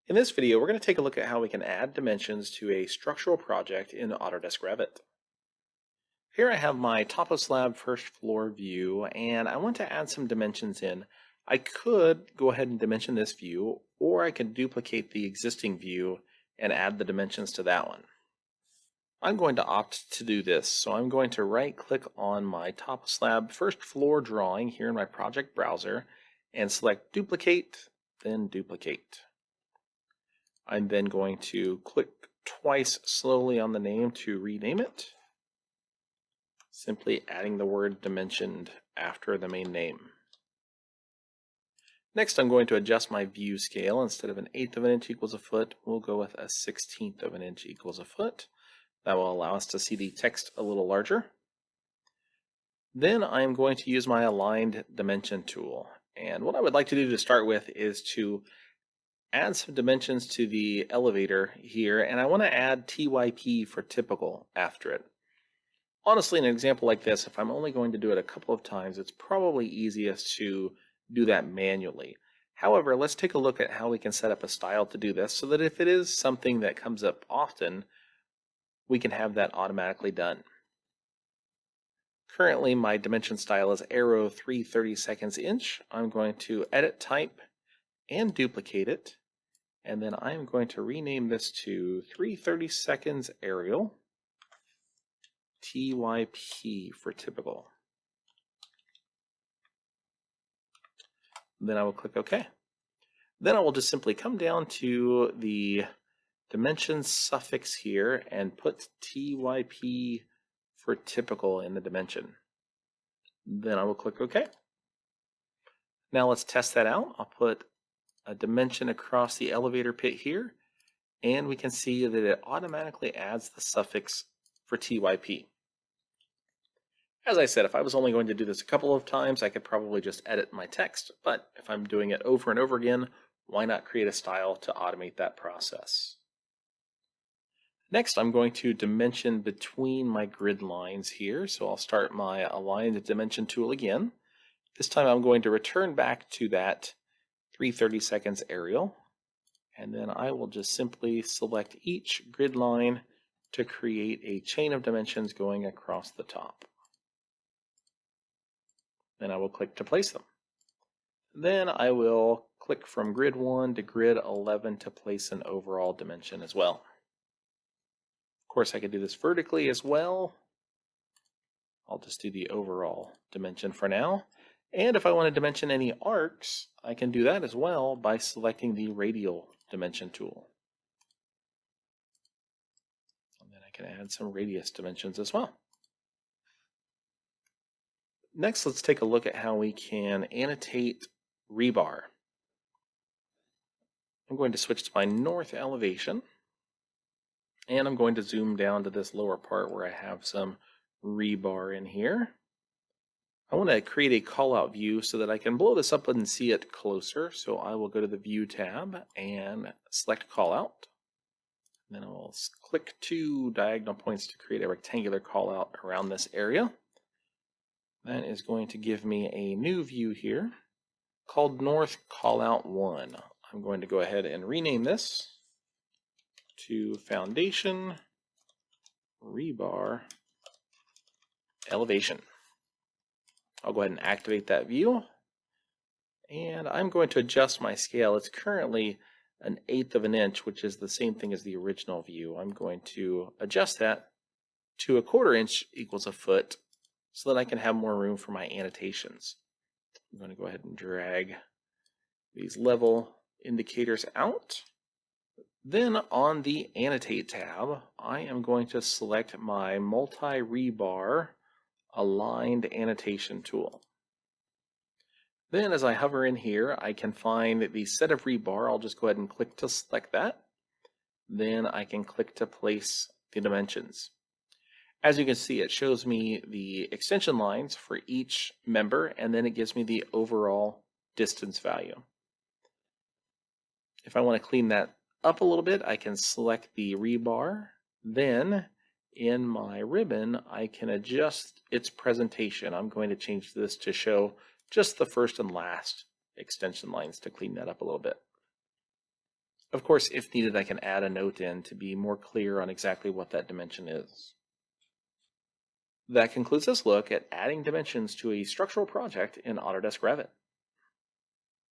In this video, we're going to take a look at how we can add dimensions to a structural project in Autodesk Revit. Here I have my top of slab first floor view, and I want to add some dimensions in. I could go ahead and dimension this view, or I could duplicate the existing view and add the dimensions to that one. I'm going to opt to do this, so I'm going to right-click on my top of slab first floor drawing here in my project browser and select Duplicate, then Duplicate. I'm then going to click twice slowly on the name to rename it, simply adding the word dimensioned after the main name. Next, I'm going to adjust my view scale. Instead of 1/8 of an inch equals a foot, we'll go with 1/16 of an inch equals a foot. That will allow us to see the text a little larger. Then I'm going to use my aligned dimension tool. And what I would like to do to start with is to add some dimensions to the elevator here, and I want to add TYP for typical after it. Honestly, in an example like this, if I'm only going to do it a couple of times, it's probably easiest to do that manually. However, let's take a look at how we can set up a style to do this so that if it is something that comes up often, we can have that automatically done. Currently, my dimension style is arrow 3/32 inch. I'm going to edit type and duplicate it, and then I'm going to rename this to 3/32 Arial TYP for typical. Then I will click OK. Then I will just simply come down to the dimension suffix here and put TYP for typical in the dimension. Then I will click OK. Now let's test that out. I'll put a dimension across the elevator pit here, and we can see that it automatically adds the suffix for TYP. As I said, if I was only going to do this a couple of times, I could probably just edit my text, but if I'm doing it over and over again, why not create a style to automate that process? Next, I'm going to dimension between my grid lines here, so I'll start my aligned dimension tool again. This time I'm going to return back to that 3/32 Arial, and then I will just simply select each grid line to create a chain of dimensions going across the top. Then I will click to place them. Then I will click from grid 1 to grid 11 to place an overall dimension as well. Of course, I could do this vertically as well. I'll just do the overall dimension for now. And if I want to dimension any arcs, I can do that as well by selecting the radial dimension tool. And then I can add some radius dimensions as well. Next, let's take a look at how we can annotate rebar. I'm going to switch to my north elevation, and I'm going to zoom down to this lower part where I have some rebar in here. I want to create a callout view so that I can blow this up and see it closer. So I will go to the View tab and select Callout. Then I will click 2 diagonal points to create a rectangular callout around this area. That is going to give me a new view here called North Callout 1. I'm going to go ahead and rename this to Foundation Rebar Elevation. I'll go ahead and activate that view, and I'm going to adjust my scale. It's currently 1/8 of an inch, which is the same thing as the original view. I'm going to adjust that to 1/4 inch equals a foot so that I can have more room for my annotations. I'm going to go ahead and drag these level indicators out. Then on the Annotate tab, I am going to select my multi-rebar aligned annotation tool. Then as I hover in here, I can find the set of rebar. I'll just go ahead and click to select that. Then I can click to place the dimensions. As you can see, it shows me the extension lines for each member, and then it gives me the overall distance value. If I want to clean that up a little bit, I can select the rebar. Then in my ribbon, I can adjust its presentation. I'm going to change this to show just the first and last extension lines to clean that up a little bit. Of course, if needed, I can add a note in to be more clear on exactly what that dimension is. That concludes this look at adding dimensions to a structural project in Autodesk Revit.